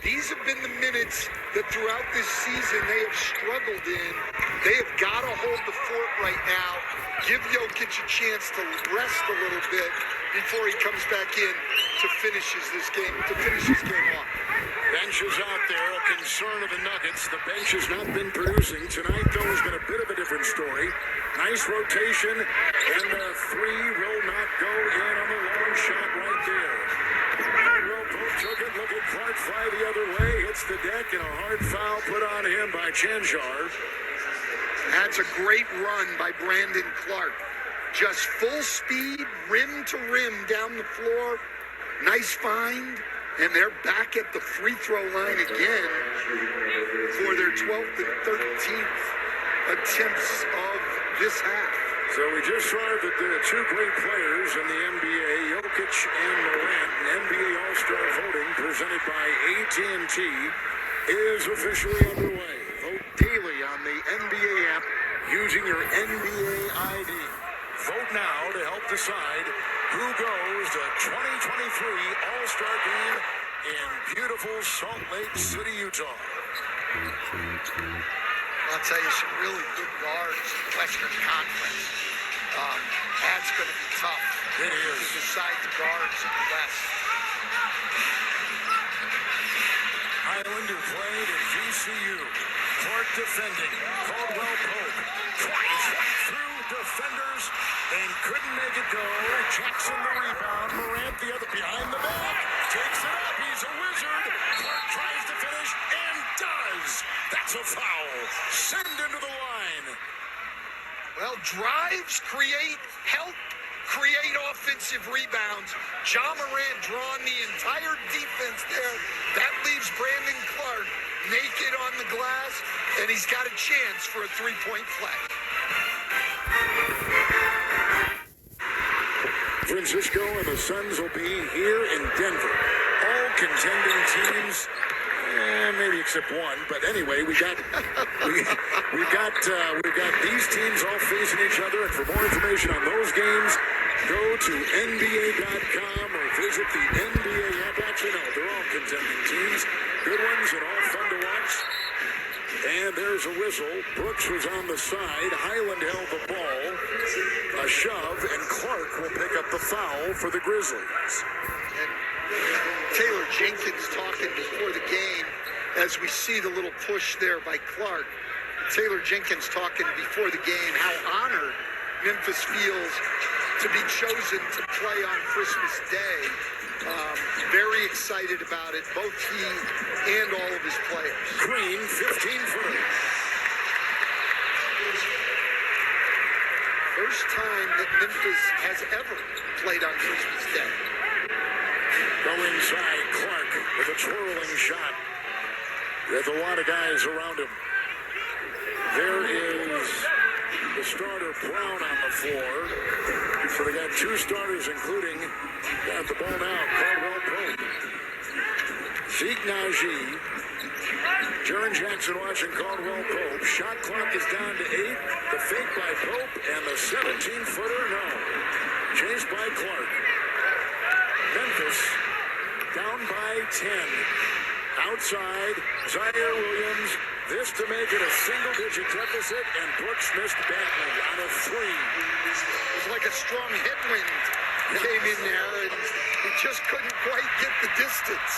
These have been the minutes that throughout this season they have struggled in. They have got to hold the fort right now. Give Jokic a chance to rest a little bit before he comes back in to finish this game off. Bench is out there, a concern of the Nuggets. The bench has not been producing. Tonight, though, has been a bit of a different story. Nice rotation, and the three will not go in on the long shot right there. Both took it. Look at Clark fly the other way. Hits the deck, and a hard foul put on him by Chanjar. That's a great run by Brandon Clark. Just full speed, rim to rim down the floor. Nice find. And they're back at the free throw line again for their 12th and 13th attempts of this half. So we just saw that the two great players in the NBA, Jokic and Morant, and NBA All-Star voting presented by AT&T is officially underway. Vote daily on the NBA app using your NBA ID. Vote now to help decide who goes to 2023 All-Star Game in beautiful Salt Lake City, Utah. I'll tell you, some really good guards in the Western Conference. That's going to be tough. It is. To decide the guards in the West. Highland, who played at VCU. Clark defending. Caldwell Pope twice through defenders and couldn't make it go. Jackson the rebound. Morant the other behind the back. Takes it up. He's a wizard. Clark tries to finish and does. That's a foul. Send into the line. Well, drives help create offensive rebounds. Ja Morant drawing the entire defense there. That leaves Brandon Clark naked on the glass, and he's got a chance for a three-point play. Francisco and the Suns will be here in Denver. All contending teams, maybe except one. But anyway, we've got these teams all facing each other. And for more information on those games, go to NBA.com or visit the NBA app. Actually, no, they're all contending teams. Good ones and all fun to watch. And there's a whistle. Brooks was on the side. Highland held the ball. A shove, and Clark will pick up the foul for the Grizzlies. And Taylor Jenkins talking before the game as we see the little push there by Clark. Taylor Jenkins talking before the game how honored Memphis feels to be chosen to play on Christmas Day. Very excited about it, both he and all of his players. Green, 15-footer. First time that Memphis has ever played on Christmas Day. Go inside, Clark with a twirling shot. With a lot of guys around him. There is the starter Brown on the floor. So they got two starters, including, got the ball now, Caldwell Pope. Zeke Najee. Jaren Jackson watching Caldwell Pope. Shot clock is down to 8. The fake by Pope and the 17-footer, no. Chased by Clark. Memphis down by 10. Outside, Zaire Williams. This to make it a single-digit deficit, and Brooks missed badly on a 3. It was like a strong headwind came in there, and he just couldn't quite get the distance.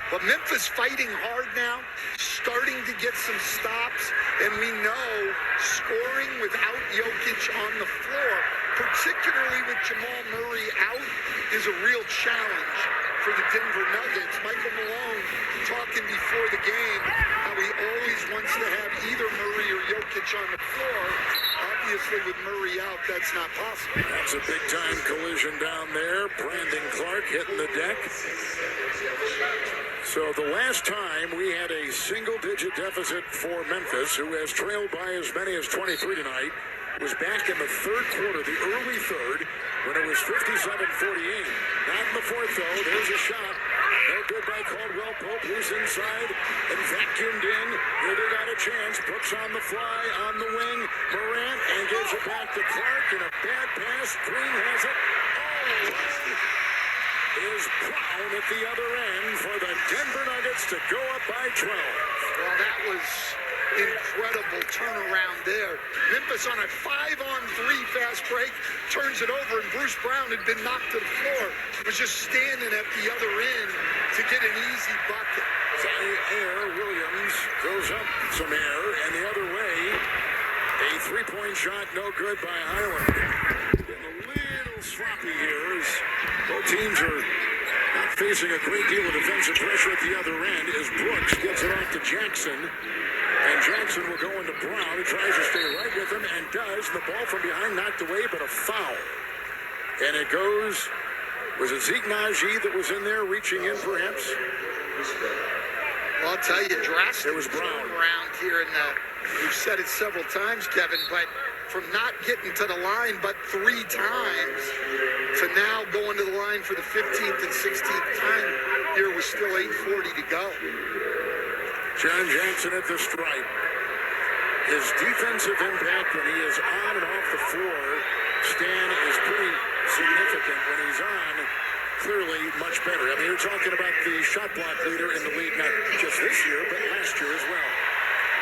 But Memphis fighting hard now, starting to get some stops, and we know scoring without Jokic on the floor, particularly with Jamal Murray out, is a real challenge for the Denver Nuggets. Michael Malone talking before the game how he always wants to have either Murray or Jokic on the floor. Obviously, with Murray out, that's not possible. That's a big-time collision down there. Brandon Clark hitting the deck. So the last time we had a single-digit deficit for Memphis, who has trailed by as many as 23 tonight, was back in the third quarter, the early third, when it was 57-48. Not in the fourth, though. There's a shot. No good by Caldwell Pope, who's inside and vacuumed in. Here they got a chance. Brooks on the fly, on the wing. Morant, and gives it back to Clark, and a bad pass. Green has it. Oh! Is Brown at the other end for the Denver Nuggets to go up by 12. Well, that was incredible turnaround there. Memphis on a 5-on-3 fast break, turns it over, and Bruce Brown had been knocked to the floor, was just standing at the other end to get an easy bucket. Zaire Williams throws up some air, and the other way, a three-point shot, no good by Highland. Getting a little sloppy here as both teams are not facing a great deal of defensive pressure at the other end as Brooks gets it off to Jackson. And Jackson will go into Brown, who tries to stay right with him, and does. The ball from behind knocked away, but a foul. And it goes, was it Zeke Naji that was in there reaching in, perhaps? Well, I'll tell you, drastic It was Brown. turnaround here in the, you've said it several times, Kevin, but from not getting to the line but 3 times to now going to the line for the 15th and 16th time here with still 8:40 to go. John Jackson at the stripe. His defensive impact when he is on and off the floor, Stan, is pretty significant. When he's on, clearly much better. I mean, you're talking about the shot block leader in the league, not just this year, but last year as well.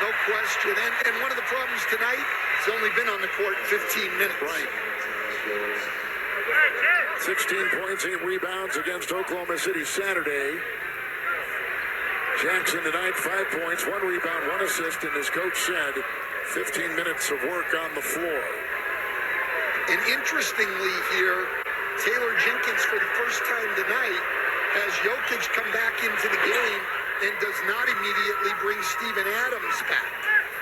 No question. And one of the problems tonight, he's only been on the court 15 minutes. Right. 16 points, 8 rebounds against Oklahoma City Saturday. Jackson tonight, 5 points, 1 rebound, 1 assist, and as coach said, 15 minutes of work on the floor. And interestingly here, Taylor Jenkins for the first time tonight has Jokic come back into the game and does not immediately bring Steven Adams back.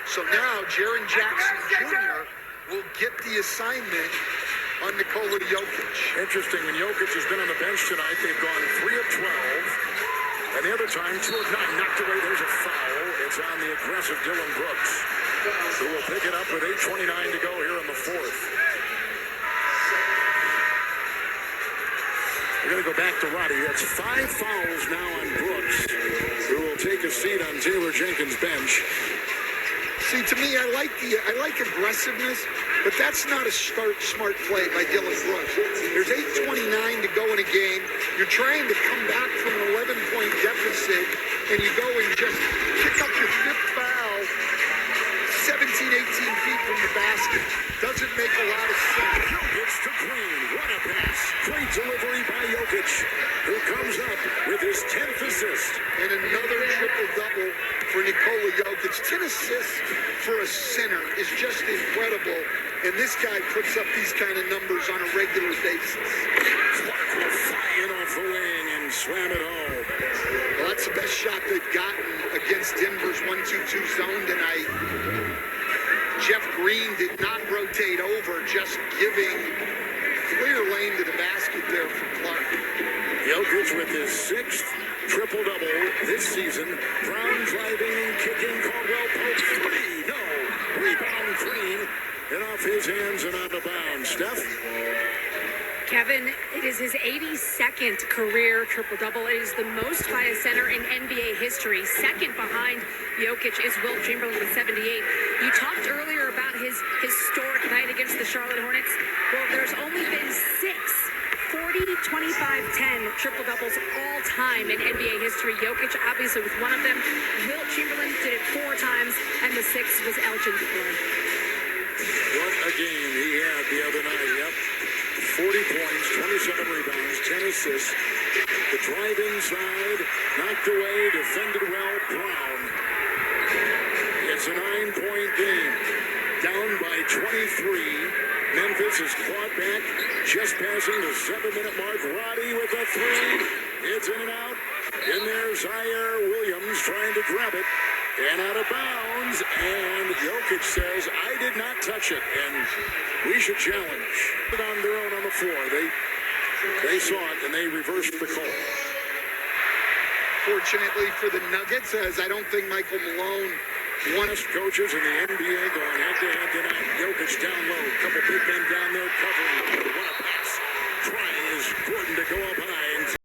So now Jaren Jackson Jr. will get the assignment on Nikola Jokic. Interesting, when Jokic has been on the bench tonight, they've gone 3 of 12. And the other time, 2 of 9, knocked away. There's a foul. It's on the aggressive Dylan Brooks, who will pick it up with 8:29 to go here in the fourth. We're going to go back to Roddy. That's 5 fouls now on Brooks, who will take a seat on Taylor Jenkins' bench. See, to me, I like aggressiveness, but that's not a smart play by Dylan Brooks. There's 8:29 to go in a game. You're trying to come back from an 11-point deficit, and you go and just pick up your 5th foul 17, 18 feet from the basket. Doesn't make a lot of sense. Jokic to Green. What a pass. Great delivery by Jokic, who comes up with his 10th assist. And another triple-double for Nikola Jokic. 10 assists for a center is just incredible. And this guy puts up these kind of numbers on a regular basis. Clark will fly in off the wing and slam it home. Well, that's the best shot they've gotten against Denver's 1-2-2 zone tonight. Jeff Green did not rotate over, just giving clear lane to the basket there for Clark. Jokic with his 6th triple-double this season. Brown driving and kicking. Caldwell poke 3. No. Rebound Green. And off his hands and out of bounds. Steph? Kevin, it is his 82nd career triple-double. It is the most by a center in NBA history. Second behind Jokic is Wilt Chamberlain with 78. You talked earlier about his historic night against the Charlotte Hornets. Well, there's only been 6 40, 25, 10 triple-doubles all time in NBA history. Jokic obviously was one of them. Wilt Chamberlain did it 4 times, and the 6th was Elgin Baylor. What a game he had the other night. Yep. 40 points, 27 rebounds, 10 assists. The drive inside, knocked away, defended well, Brown. It's a 9-point game. Down by 23. Memphis is clawed back, just passing the 7-minute mark. Roddy with a 3. It's in and out. In there, Zaire Williams trying to grab it. And out of bounds, and Jokic says, I did not touch it, and we should challenge. On their own on the floor. They saw it, and they reversed the call. Fortunately for the Nuggets, as I don't think Michael Malone One of coaches in the NBA going head-to-head tonight. Jokic down low. Couple big men down there covering. What a pass.